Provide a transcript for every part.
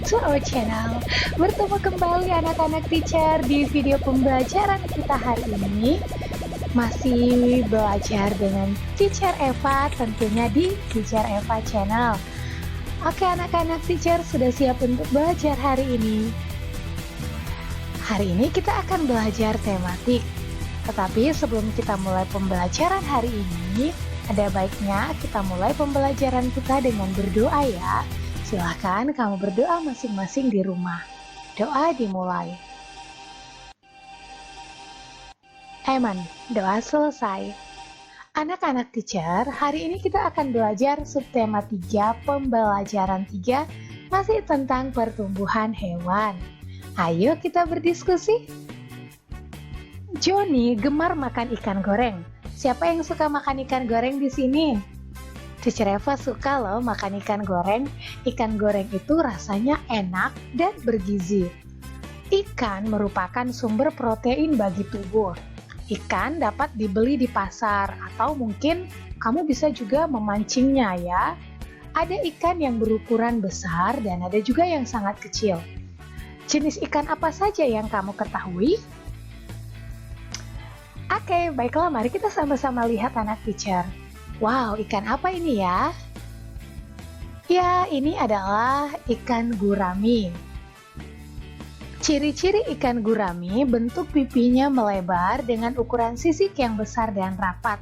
to our channel. Bertemu kembali anak-anak teacher di video pembelajaran kita hari ini. Masih belajar dengan Teacher Eva tentunya di Teacher Eva Channel. Oke anak-anak teacher, sudah siap untuk belajar hari ini? Hari ini kita akan belajar tematik. Tetapi sebelum kita mulai pembelajaran hari ini, ada baiknya kita mulai pembelajaran kita dengan berdoa ya. Silahkan kamu berdoa masing-masing di rumah. Doa dimulai. Aman, doa selesai. Anak-anak teacher, hari ini kita akan belajar subtema 3, pembelajaran 3, masih tentang pertumbuhan hewan. Ayo kita berdiskusi. Johnny gemar makan ikan goreng. Siapa yang suka makan ikan goreng di sini? Teacher Eva suka loh makan ikan goreng. Ikan goreng itu rasanya enak dan bergizi. Ikan merupakan sumber protein bagi tubuh. Ikan dapat dibeli di pasar atau mungkin kamu bisa juga memancingnya ya. Ada ikan yang berukuran besar dan ada juga yang sangat kecil. Jenis ikan apa saja yang kamu ketahui? Oke, baiklah mari kita sama-sama lihat anak teacher. Wow, ikan apa ini ya? Ya, ini adalah ikan gurami. Ciri-ciri ikan gurami, bentuk pipinya melebar dengan ukuran sisik yang besar dan rapat.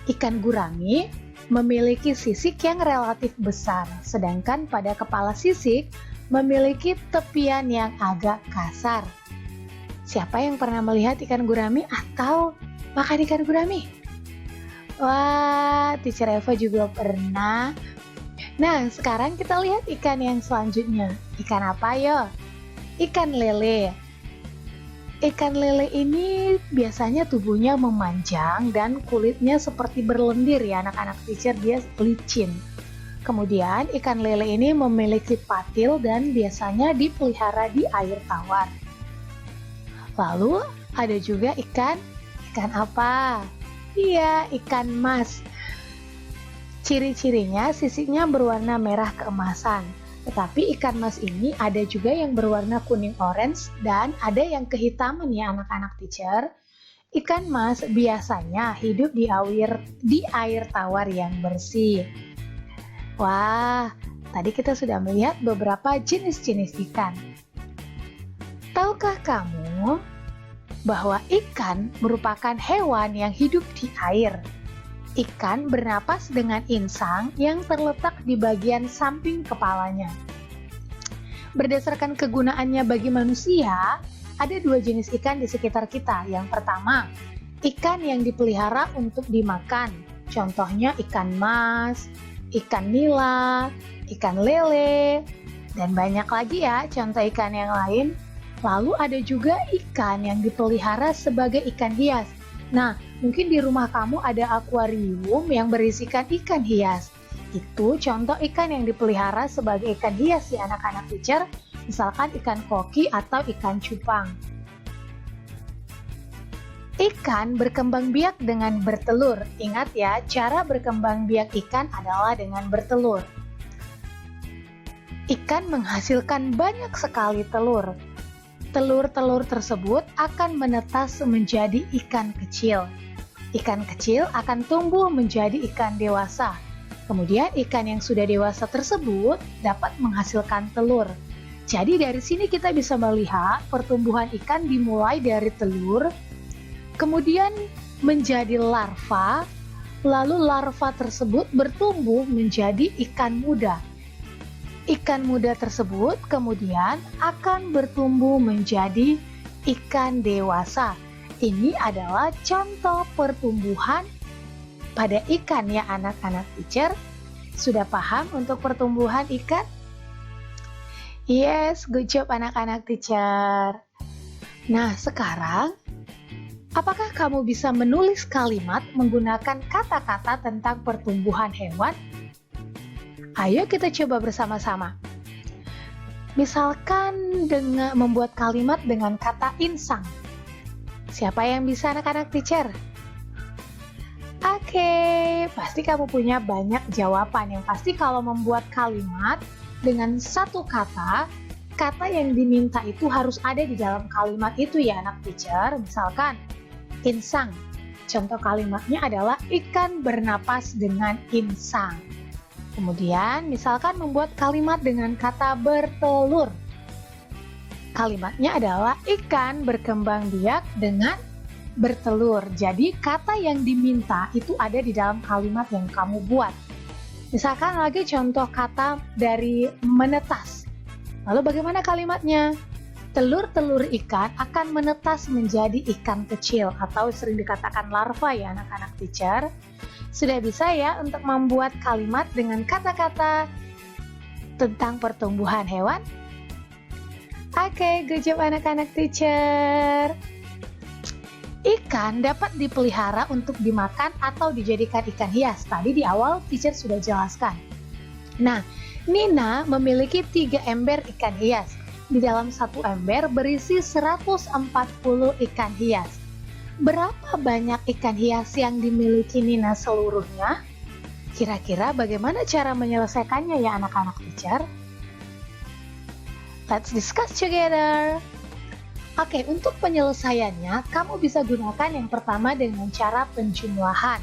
Ikan gurami memiliki sisik yang relatif besar, sedangkan pada kepala sisik memiliki tepian yang agak kasar. Siapa yang pernah melihat ikan gurami atau makan ikan gurami? Wah, Teacher Eva juga pernah. Nah, sekarang kita lihat ikan yang selanjutnya. Ikan apa yo? Ikan lele. Ikan lele ini biasanya tubuhnya memanjang dan kulitnya seperti berlendir ya anak-anak teacher, dia licin. Kemudian ikan lele ini memiliki patil dan biasanya dipelihara di air tawar. Lalu ada juga ikan apa? Iya, ikan mas. Ciri-cirinya sisiknya berwarna merah keemasan. Tetapi ikan mas ini ada juga yang berwarna kuning orange dan ada yang kehitaman ya anak-anak teacher. Ikan mas biasanya hidup di air tawar yang bersih. Wah, tadi kita sudah melihat beberapa jenis-jenis ikan. Tahukah kamu bahwa ikan merupakan hewan yang hidup di air? Ikan bernapas dengan insang yang terletak di bagian samping kepalanya. Berdasarkan kegunaannya bagi manusia, ada dua jenis ikan di sekitar kita. Yang pertama, ikan yang dipelihara untuk dimakan. Contohnya ikan mas, ikan nila, ikan lele, dan banyak lagi ya contoh ikan yang lain. Lalu ada juga ikan yang dipelihara sebagai ikan hias. Nah, mungkin di rumah kamu ada akuarium yang berisikan ikan hias. Itu contoh ikan yang dipelihara sebagai ikan hias ya anak-anak teacher, misalkan ikan koki atau ikan cupang. Ikan berkembang biak dengan bertelur. Ingat ya, cara berkembang biak ikan adalah dengan bertelur. Ikan menghasilkan banyak sekali telur. Telur-telur tersebut akan menetas menjadi ikan kecil. Ikan kecil akan tumbuh menjadi ikan dewasa. Kemudian ikan yang sudah dewasa tersebut dapat menghasilkan telur. Jadi dari sini kita bisa melihat pertumbuhan ikan dimulai dari telur, kemudian menjadi larva, lalu larva tersebut bertumbuh menjadi ikan muda. Ikan muda tersebut kemudian akan bertumbuh menjadi ikan dewasa. Ini adalah contoh pertumbuhan pada ikan ya anak-anak teacher. Sudah paham untuk pertumbuhan ikan? Yes, good job anak-anak teacher. Nah, sekarang apakah kamu bisa menulis kalimat menggunakan kata-kata tentang pertumbuhan hewan? Ayo kita coba bersama-sama. Misalkan dengan membuat kalimat dengan kata insang. Siapa yang bisa anak-anak teacher? Oke, pasti kamu punya banyak jawaban. Yang pasti kalau membuat kalimat dengan satu kata, kata yang diminta itu harus ada di dalam kalimat itu ya anak teacher. Misalkan, insang. Contoh kalimatnya adalah ikan bernapas dengan insang. Kemudian, misalkan membuat kalimat dengan kata bertelur. Kalimatnya adalah ikan berkembang biak dengan bertelur. Jadi, kata yang diminta itu ada di dalam kalimat yang kamu buat. Misalkan lagi contoh kata dari menetas. Lalu bagaimana kalimatnya? Telur-telur ikan akan menetas menjadi ikan kecil atau sering dikatakan larva ya anak-anak teacher. Sudah bisa ya untuk membuat kalimat dengan kata-kata tentang pertumbuhan hewan? Oke, good job anak-anak teacher. Ikan dapat dipelihara untuk dimakan atau dijadikan ikan hias. Tadi di awal teacher sudah jelaskan. Nah, Nina memiliki 3 ember ikan hias. Di dalam satu ember berisi 140 ikan hias. Berapa banyak ikan hias yang dimiliki Nina seluruhnya? Kira-kira bagaimana cara menyelesaikannya ya anak-anak teacher? Let's discuss together. Oke, untuk penyelesaiannya, kamu bisa gunakan yang pertama dengan cara penjumlahan.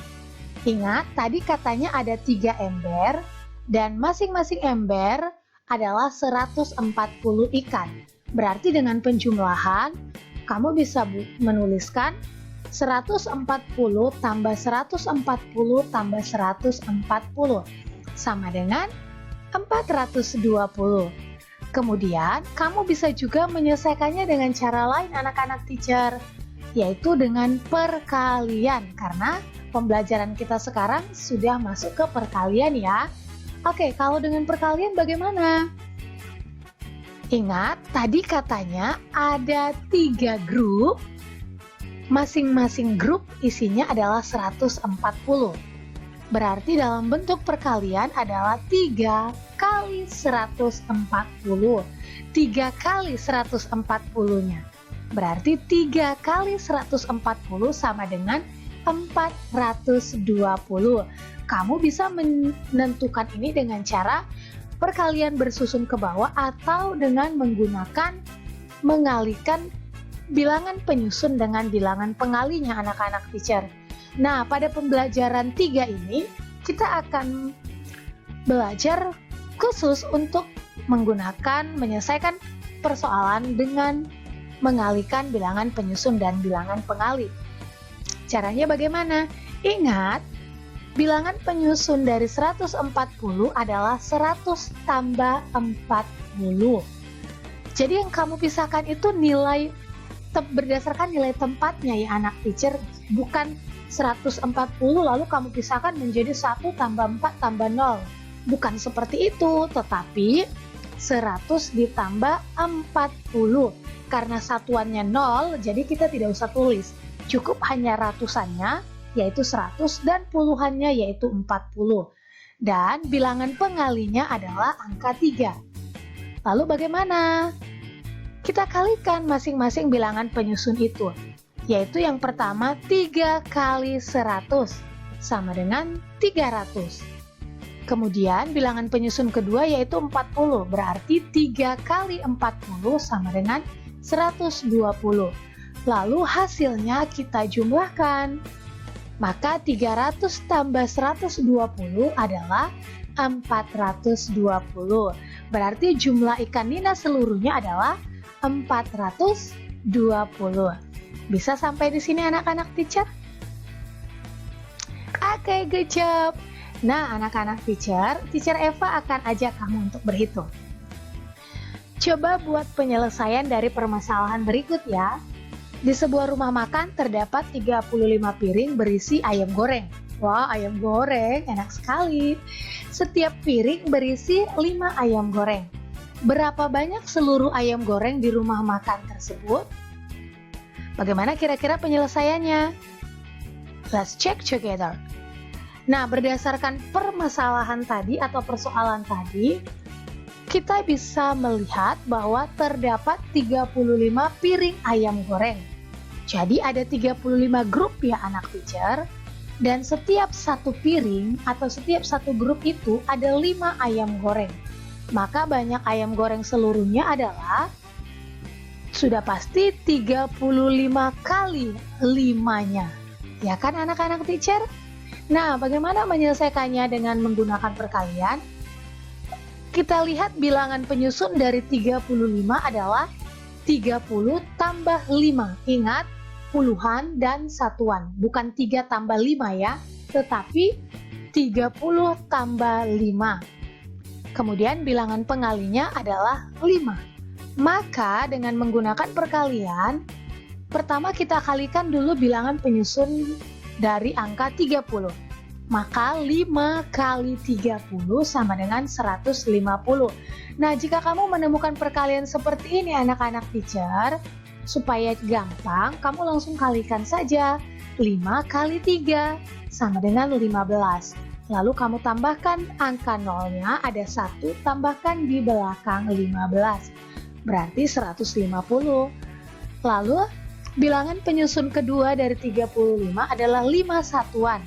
Ingat, tadi katanya ada 3 ember, dan masing-masing ember adalah 140 ikan. Berarti dengan penjumlahan, kamu bisa menuliskan 140 tambah 140 tambah 140 sama dengan 420. Kemudian, kamu bisa juga menyelesaikannya dengan cara lain anak-anak teacher, yaitu dengan perkalian, karena pembelajaran kita sekarang sudah masuk ke perkalian ya. Oke, kalau dengan perkalian bagaimana? Ingat, tadi katanya ada 3 grup, masing-masing grup isinya adalah 140. Berarti dalam bentuk perkalian adalah 3 kali 140. 3 kali 140-nya. Berarti 3 kali 140 sama dengan 420. Kamu bisa menentukan ini dengan cara perkalian bersusun ke bawah atau dengan menggunakan mengalihkan bilangan penyusun dengan bilangan pengalinya anak-anak teacher. Nah, pada pembelajaran 3 ini kita akan belajar khusus untuk menyelesaikan persoalan dengan mengalihkan bilangan penyusun dan bilangan pengalih. Caranya bagaimana? Ingat, bilangan penyusun dari 140 adalah 100 tambah 40. Jadi yang kamu pisahkan itu nilai berdasarkan nilai tempatnya ya anak teacher, bukan 140 lalu kamu pisahkan menjadi 1 tambah 4 tambah 0. Bukan seperti itu, tetapi 100 ditambah 40. Karena satuannya 0, jadi kita tidak usah tulis. Cukup hanya ratusannya, yaitu 100, dan puluhannya yaitu 40. Dan bilangan pengalinya adalah angka 3. Lalu bagaimana? Kita kalikan masing-masing bilangan penyusun itu, yaitu yang pertama 3 kali 100 sama dengan 300. Kemudian bilangan penyusun kedua yaitu 40, berarti 3 kali 40 sama dengan 120. Lalu hasilnya kita jumlahkan. Maka 300 tambah 120 adalah 420. Berarti jumlah ikan Nina seluruhnya adalah 420. Bisa sampai di sini anak-anak teacher? Oke, good job. Nah, anak-anak teacher Eva akan ajak kamu untuk berhitung. Coba buat penyelesaian dari permasalahan berikut ya. Di sebuah rumah makan terdapat 35 piring berisi ayam goreng. Wah, ayam goreng enak sekali. Setiap piring berisi 5 ayam goreng. Berapa banyak seluruh ayam goreng di rumah makan tersebut? Bagaimana kira-kira penyelesaiannya? Let's check together. Nah, berdasarkan permasalahan tadi atau persoalan tadi, kita bisa melihat bahwa terdapat 35 piring ayam goreng. Jadi ada 35 grup ya anak teacher, dan setiap satu piring atau setiap satu grup itu ada 5 ayam goreng. maka banyak ayam goreng seluruhnya adalah sudah pasti 35 kali 5-nya. Ya kan anak-anak teacher? Nah, bagaimana menyelesaikannya dengan menggunakan perkalian? Kita lihat bilangan penyusun dari 35 adalah 30 tambah 5. Ingat, puluhan dan satuan. Bukan 3 tambah 5 ya, tetapi 30 tambah 5. Kemudian bilangan pengalinya adalah 5. Maka dengan menggunakan perkalian, pertama kita kalikan dulu bilangan penyusun dari angka 30. Maka 5 kali 30 sama dengan 150. Nah, jika kamu menemukan perkalian seperti ini anak-anak teacher, supaya gampang, kamu langsung kalikan saja. 5 kali 3 sama dengan 15. Lalu kamu tambahkan angka nolnya, ada 1, tambahkan di belakang 15. Berarti 150. Lalu, bilangan penyusun kedua dari 35 adalah 5 satuan.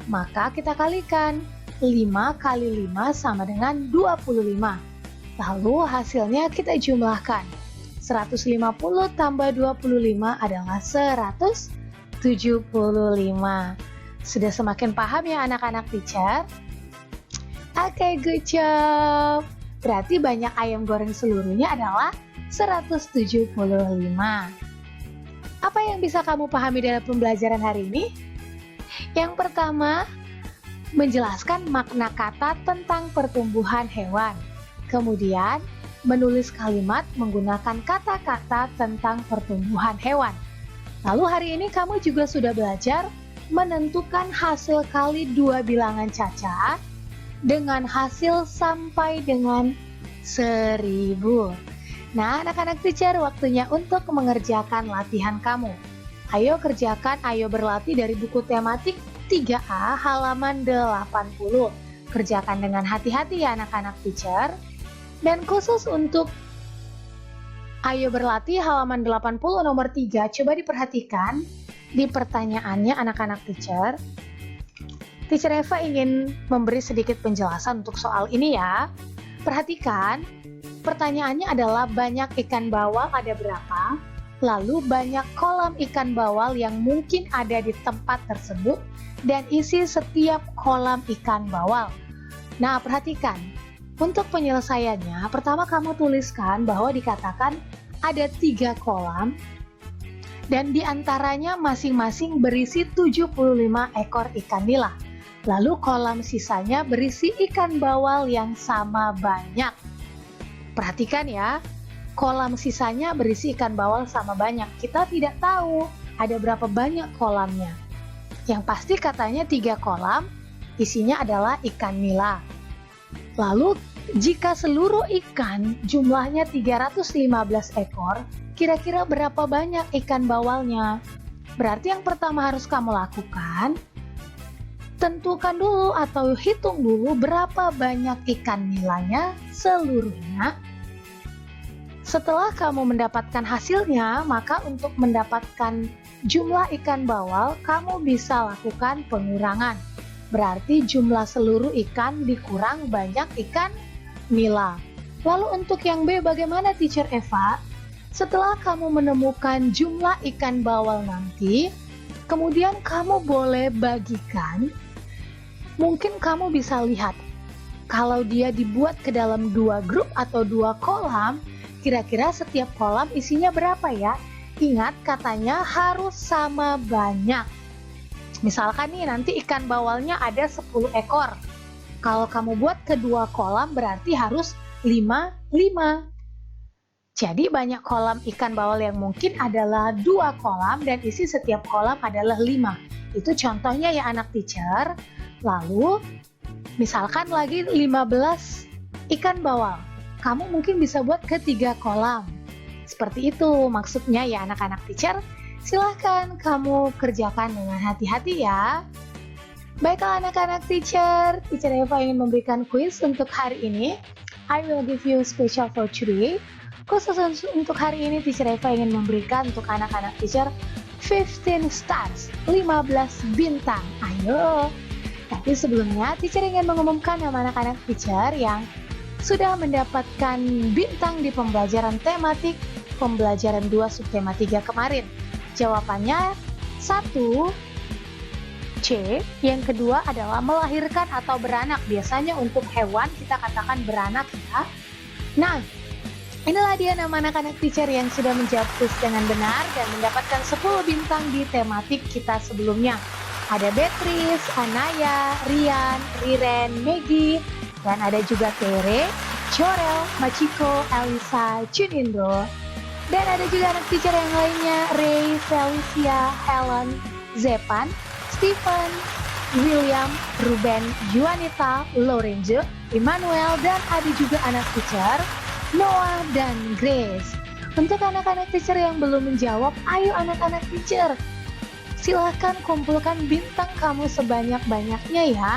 Maka kita kalikan 5 kali 5 sama dengan 25. Lalu hasilnya kita jumlahkan. 150 tambah 25 adalah 175. Sudah semakin paham ya anak-anak teacher? Oke, good job. Berarti banyak ayam goreng seluruhnya adalah 175. Apa yang bisa kamu pahami dalam pembelajaran hari ini? Yang pertama, menjelaskan makna kata tentang pertumbuhan hewan. Kemudian, menulis kalimat menggunakan kata-kata tentang pertumbuhan hewan. Lalu hari ini kamu juga sudah belajar menentukan hasil kali 2 bilangan cacat dengan hasil sampai dengan 1000. Nah, anak-anak teacher, waktunya untuk mengerjakan latihan kamu. Ayo kerjakan, ayo berlatih dari buku tematik 3A halaman 80. Kerjakan dengan hati-hati ya anak-anak teacher. Dan khusus untuk ayo berlatih halaman 80 nomor 3, coba diperhatikan di pertanyaannya anak-anak teacher. Teacher Eva ingin memberi sedikit penjelasan untuk soal ini ya. Perhatikan, pertanyaannya adalah banyak ikan bawal ada berapa? Lalu banyak kolam ikan bawal yang mungkin ada di tempat tersebut dan isi setiap kolam ikan bawal. Nah, perhatikan. Untuk penyelesaiannya, pertama kamu tuliskan bahwa dikatakan ada 3 kolam dan diantaranya masing-masing berisi 75 ekor ikan nila. Lalu kolam sisanya berisi ikan bawal yang sama banyak. Perhatikan ya, kolam sisanya berisi ikan bawal sama banyak. Kita tidak tahu ada berapa banyak kolamnya. Yang pasti katanya 3 kolam, isinya adalah ikan nila. Lalu, jika seluruh ikan jumlahnya 315 ekor, kira-kira berapa banyak ikan bawalnya? Berarti yang pertama harus kamu lakukan, tentukan dulu atau hitung dulu berapa banyak ikan nilanya seluruhnya. Setelah kamu mendapatkan hasilnya, maka untuk mendapatkan jumlah ikan bawal, kamu bisa lakukan pengurangan. Berarti jumlah seluruh ikan dikurang banyak ikan nila. Lalu untuk yang B bagaimana Teacher Eva? Setelah kamu menemukan jumlah ikan bawal nanti, kemudian kamu boleh bagikan. Mungkin kamu bisa lihat, kalau dia dibuat ke dalam 2 grup atau 2 kolam, kira-kira setiap kolam isinya berapa ya? Ingat katanya harus sama banyak. Misalkan nih nanti ikan bawalnya ada 10 ekor. Kalau kamu buat kedua kolam berarti harus 5. Jadi banyak kolam ikan bawal yang mungkin adalah 2 kolam dan isi setiap kolam adalah 5. Itu contohnya ya anak teacher. Lalu misalkan lagi 15 ikan bawal. Kamu mungkin bisa buat ke 3 kolam. Seperti itu maksudnya ya anak-anak teacher. Silahkan kamu kerjakan dengan hati-hati ya. Baiklah anak-anak teacher, Teacher Eva ingin memberikan kuis untuk hari ini. I will give you special for today. Khusus untuk hari ini Teacher Eva ingin memberikan untuk anak-anak teacher 15 stars, 15 bintang. Ayo. Tapi sebelumnya Teacher ingin mengumumkan nama anak-anak teacher yang sudah mendapatkan bintang di pembelajaran tematik pembelajaran 2 subtema 3 kemarin? Jawabannya 1, C. Yang kedua adalah melahirkan atau beranak. Biasanya untuk hewan kita katakan beranak ya. Nah, inilah dia nama anak-anak teacher yang sudah menjawab kuis dengan benar dan mendapatkan 10 bintang di tematik kita sebelumnya. Ada Beatrice, Anaya, Rian, Riren, Maggie, dan ada juga Tere, Corel, Machiko, Elisa, Junindro. Dan ada juga anak teacher yang lainnya, Ray, Felicia, Helen, Zepan, Stephen, William, Ruben, Juanita, Lorenzo, Emmanuel, dan ada juga anak teacher Noah dan Grace. Untuk anak-anak teacher yang belum menjawab, ayo anak-anak teacher, silahkan kumpulkan bintang kamu sebanyak-banyaknya ya.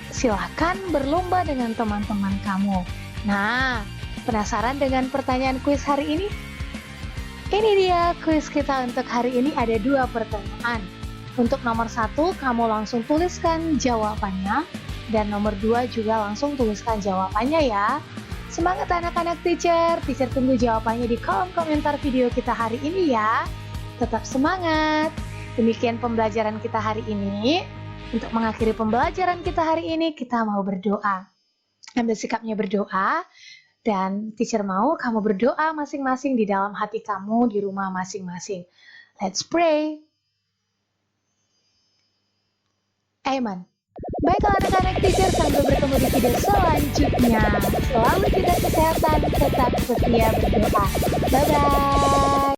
Silahkan berlomba dengan teman-teman kamu. Nah, penasaran dengan pertanyaan kuis hari ini? Ini dia kuis kita untuk hari ini, ada 2 pertanyaan. Untuk nomor 1, kamu langsung tuliskan jawabannya. Dan nomor 2 juga langsung tuliskan jawabannya ya. Semangat anak-anak teacher tunggu jawabannya di kolom komentar video kita hari ini ya. Tetap semangat. Demikian pembelajaran kita hari ini. Untuk mengakhiri pembelajaran kita hari ini, kita mau berdoa. Ambil sikapnya berdoa. Dan teacher mau kamu berdoa masing-masing di dalam hati kamu, di rumah masing-masing. Let's pray. Amen. Baiklah anak-anak teacher, sampai bertemu di video selanjutnya. Selalu jaga kesehatan, tetap setia berdoa. Bye-bye.